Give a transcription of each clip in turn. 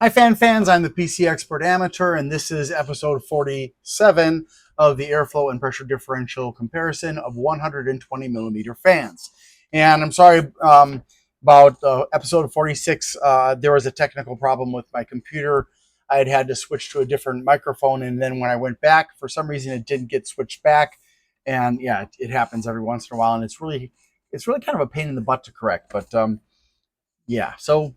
Hi fans, I'm the PC Expert Amateur, and this is episode 47 of the airflow and pressure differential comparison of 120 millimeter fans. And I'm sorry about episode 46. There was a technical problem with my computer. I had to switch to a different microphone, and then when I went back, for some reason it didn't get switched back. And yeah, it happens every once in a while, and it's really kind of a pain in the butt to correct. But yeah, so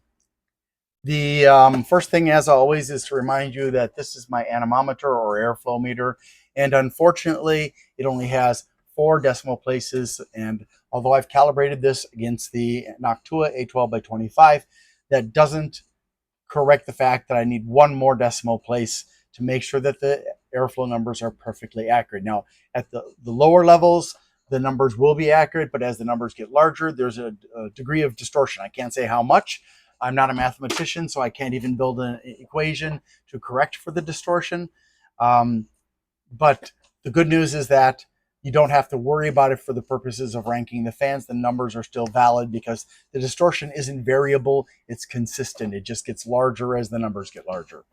the first thing, as always, is to remind you that this is my anemometer or airflow meter, and unfortunately, it only has 4 decimal places. And although I've calibrated this against the Noctua A12 by 25, that doesn't correct the fact that I need 1 more decimal place to make sure that the airflow numbers are perfectly accurate. Now, at the lower levels, the numbers will be accurate, but as the numbers get larger, there's a degree of distortion. I can't say how much. I'm not a mathematician, so I can't even build an equation to correct for the distortion. But the good news is that you don't have to worry about it for the purposes of ranking the fans. The numbers are still valid because the distortion isn't variable. It's consistent. It just gets larger as the numbers get larger.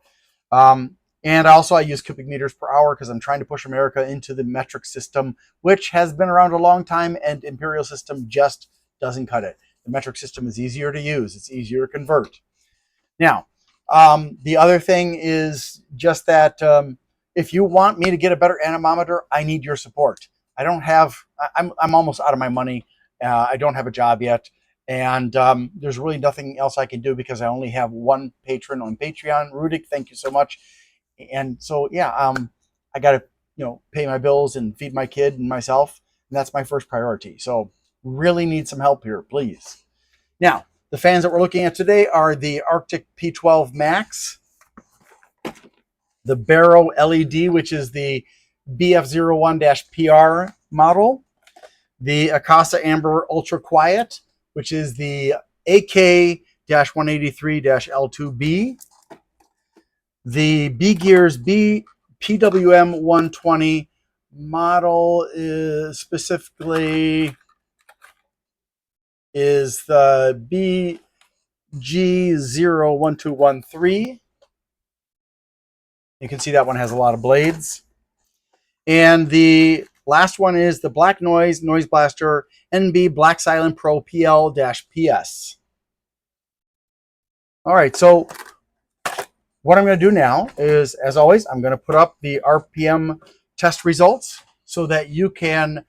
And also I use cubic meters per hour because I'm trying to push America into the metric system, which has been around a long time, and imperial system just doesn't cut it. The metric system is easier to use. It's easier to convert. Now, the other thing is just that if you want me to get a better anemometer, I need your support. I'm almost out of my money. I don't have a job yet. And there's really nothing else I can do because I only have 1 patron on Patreon. Rudik, thank you so much. And so, yeah, I got to, pay my bills and feed my kid and myself. And that's my first priority. So really need some help here, please. Now, the fans that we're looking at today are the Arctic P12 Max, the Barrow LED, which is the BF01-PR model, the Akasa Amber UltraQuiet, which is the AK-183-L2B, the bgears PWM120 model specifically is the BG01213. You can see that one has a lot of blades. And the last one is the BlackNoise Noise Blaster NB-BlackSilentPro PL-PS. All right, so what I'm going to do now is, as always, I'm going to put up the RPM test results so that you can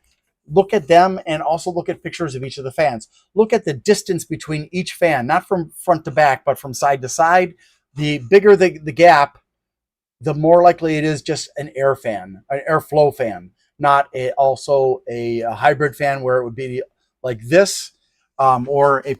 look at them and also look at pictures of each of the fans. Look at the distance between each fan, not from front to back, but from side to side. The bigger the gap, the more likely it is just an air fan, an airflow fan, not also a hybrid fan where it would be like this, or a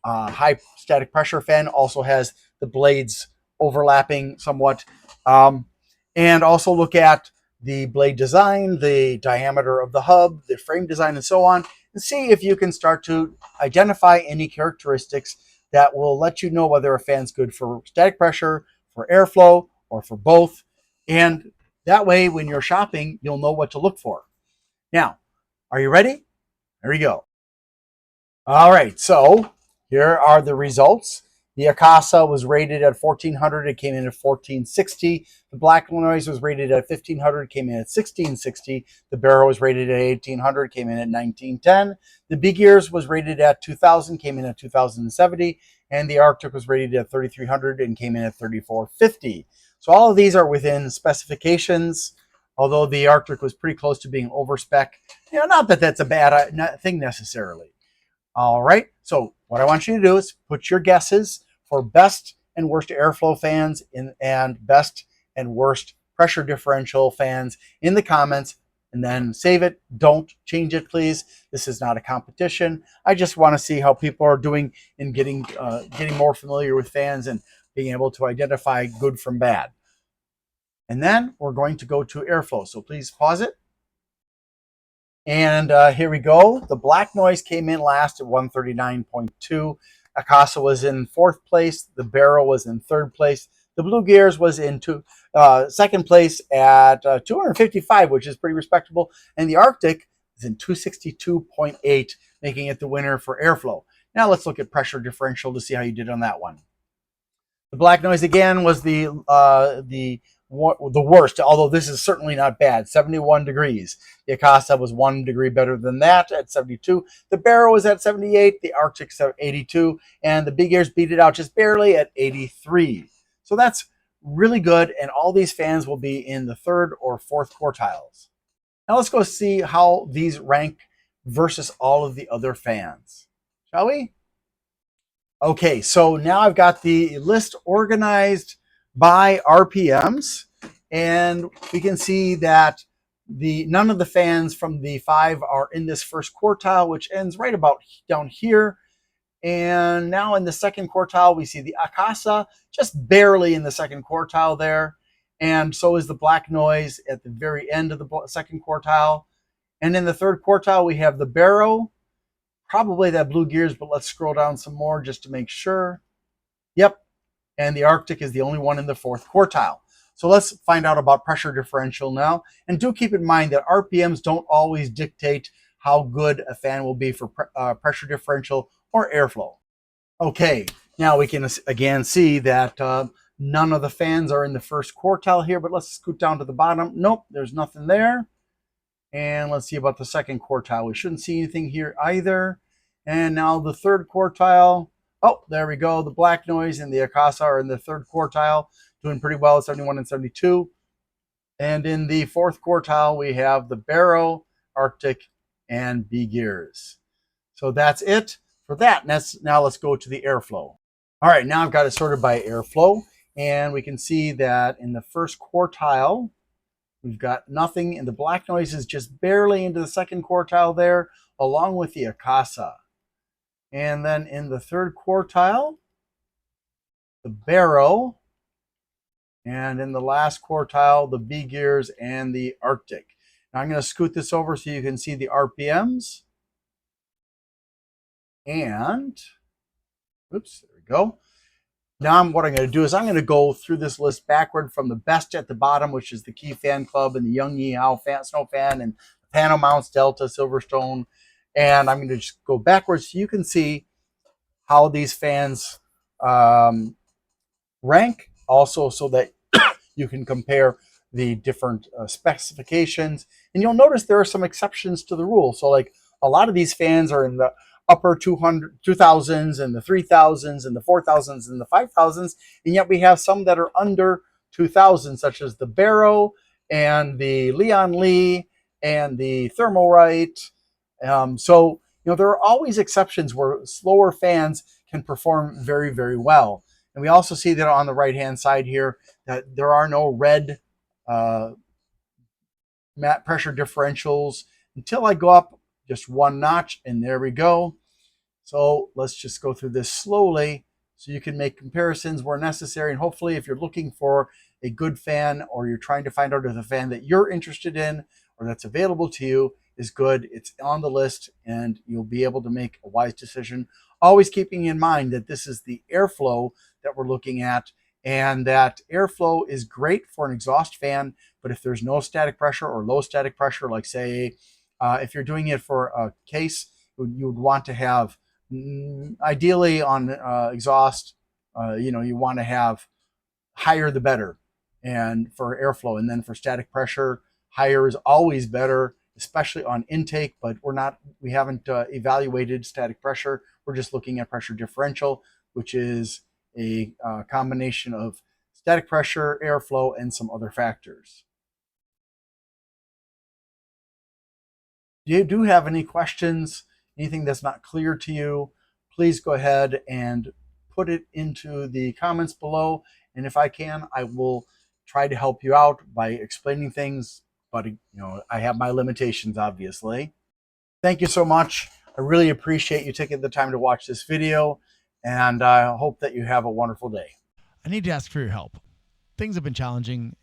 high static pressure fan also has the blades overlapping somewhat. And also look at the blade design, the diameter of the hub, the frame design, and so on, and see if you can start to identify any characteristics that will let you know whether a fan's good for static pressure, for airflow, or for both. And that way, when you're shopping, you'll know what to look for. Now, are you ready? Here we go. All right, so here are the results. The Akasa was rated at 1400. It came in at 1460. The BlackNoise was rated at 1500. Came in at 1660. The Barrow was rated at 1800. Came in at 1910. The bgears was rated at 2000. Came in at 2070. And the Arctic was rated at 3300 and came in at 3450. So all of these are within specifications, although the Arctic was pretty close to being over spec. Not that that's a bad thing necessarily. All right, so what I want you to do is put your guesses for best and worst airflow fans and best and worst pressure differential fans in the comments, and then save it. Don't change it, please. This is not a competition. I just want to see how people are doing in getting more familiar with fans and being able to identify good from bad. And then we're going to go to airflow. So please pause it. And here we go. The BlackNoise came in last at 139.2. Akasa was in 4th place. The Barrow was in 3rd place. The bgears was in 2nd place at 255, which is pretty respectable. And the Arctic is in 262.8, making it the winner for airflow. Now let's look at pressure differential to see how you did on that one. The BlackNoise again was the worst, although this is certainly not bad. 71 degrees. The Akasa was 1 degree better than that at 72. The Barrow was at 78. The Arctic's at 82, and the bgears beat it out just barely at 83. So that's really good, and all these fans will be in the third or fourth quartiles. Now let's go see how these rank versus all of the other fans, shall we? Okay, so now I've got the list organized by RPMs, and we can see that none of the fans from the 5 are in this first quartile, which ends right about down here. And now in the second quartile, we see the Akasa just barely in the second quartile there. And so is the BlackNoise at the very end of the second quartile. And in the third quartile, we have the Barrow, probably that Blue Gears, but let's scroll down some more just to make sure. Yep, and the Arctic is the only one in the fourth quartile. So let's find out about pressure differential now. And do keep in mind that RPMs don't always dictate how good a fan will be for pressure differential or airflow. Okay, now we can again see that none of the fans are in the first quartile here, but let's scoot down to the bottom. Nope, there's nothing there. And let's see about the second quartile. We shouldn't see anything here either. And now the third quartile. Oh, there we go. The BlackNoise and the Akasa are in the third quartile, doing pretty well at 71 and 72. And in the fourth quartile, we have the Barrow, Arctic, and bgears. So that's it for that. Now let's go to the airflow. All right, now I've got it sorted by airflow. And we can see that in the first quartile, we've got nothing, and the BlackNoise is just barely into the second quartile there, along with the Akasa. And then in the third quartile, the Barrow, and in the last quartile, the bgears and the Arctic. Now I'm going to scoot this over so you can see the RPMs. And, oops, there we go. Now what I'm going to do is I'm going to go through this list backward from the best at the bottom, which is the Key Fan Club and the Young Yeehaw fan, Snow Fan, and Pano Mounts, Delta, Silverstone. And I'm going to just go backwards so you can see how these fans rank, also so that you can compare the different specifications. And you'll notice there are some exceptions to the rule. So like a lot of these fans are in the upper 2000s and the 3000s and the 4000s and the 5000s, and yet we have some that are under 2000, such as the Barrow and the Leon Lee and the Thermalright. So there are always exceptions where slower fans can perform very, very well. And we also see that on the right hand side here that there are no red matte pressure differentials until I go up just one notch, and there we go. So let's just go through this slowly so you can make comparisons where necessary. And hopefully if you're looking for a good fan, or you're trying to find out if the fan that you're interested in or that's available to you is good, it's on the list and you'll be able to make a wise decision. Always keeping in mind that this is the airflow that we're looking at, and that airflow is great for an exhaust fan, but if there's no static pressure or low static pressure, like say, if you're doing it for a case, you would want to have, ideally on exhaust, you want to have higher the better, and for airflow. And then for static pressure, higher is always better, especially on intake. But we haven't evaluated static pressure. We're just looking at pressure differential, which is a combination of static pressure, airflow, and some other factors. If you do have any questions, anything that's not clear to you, please go ahead and put it into the comments below. And if I can, I will try to help you out by explaining things. But I have my limitations, obviously. Thank you so much. I really appreciate you taking the time to watch this video, and I hope that you have a wonderful day. I need to ask for your help. Things have been challenging.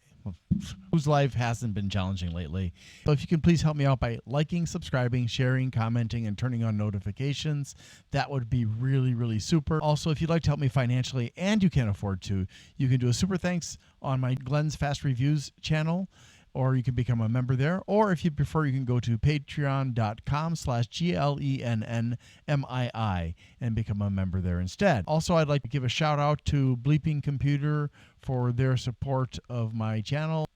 Whose life hasn't been challenging lately? So if you can please help me out by liking, subscribing, sharing, commenting, and turning on notifications, that would be really, really super. Also, if you'd like to help me financially and you can't afford to, you can do a super thanks on my Glenn's Fast Reviews channel. or you can become a member there. Or if you prefer, you can go to patreon.com/GLENNMII and become a member there instead. Also, I'd like to give a shout out to Bleeping Computer for their support of my channel.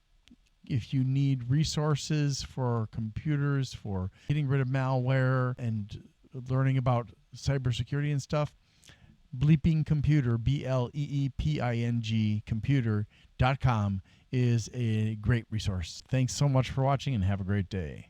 If you need resources for computers, for getting rid of malware and learning about cybersecurity and stuff, Bleeping Computer, BLEEPING computer.com is a great resource. Thanks so much for watching and have a great day.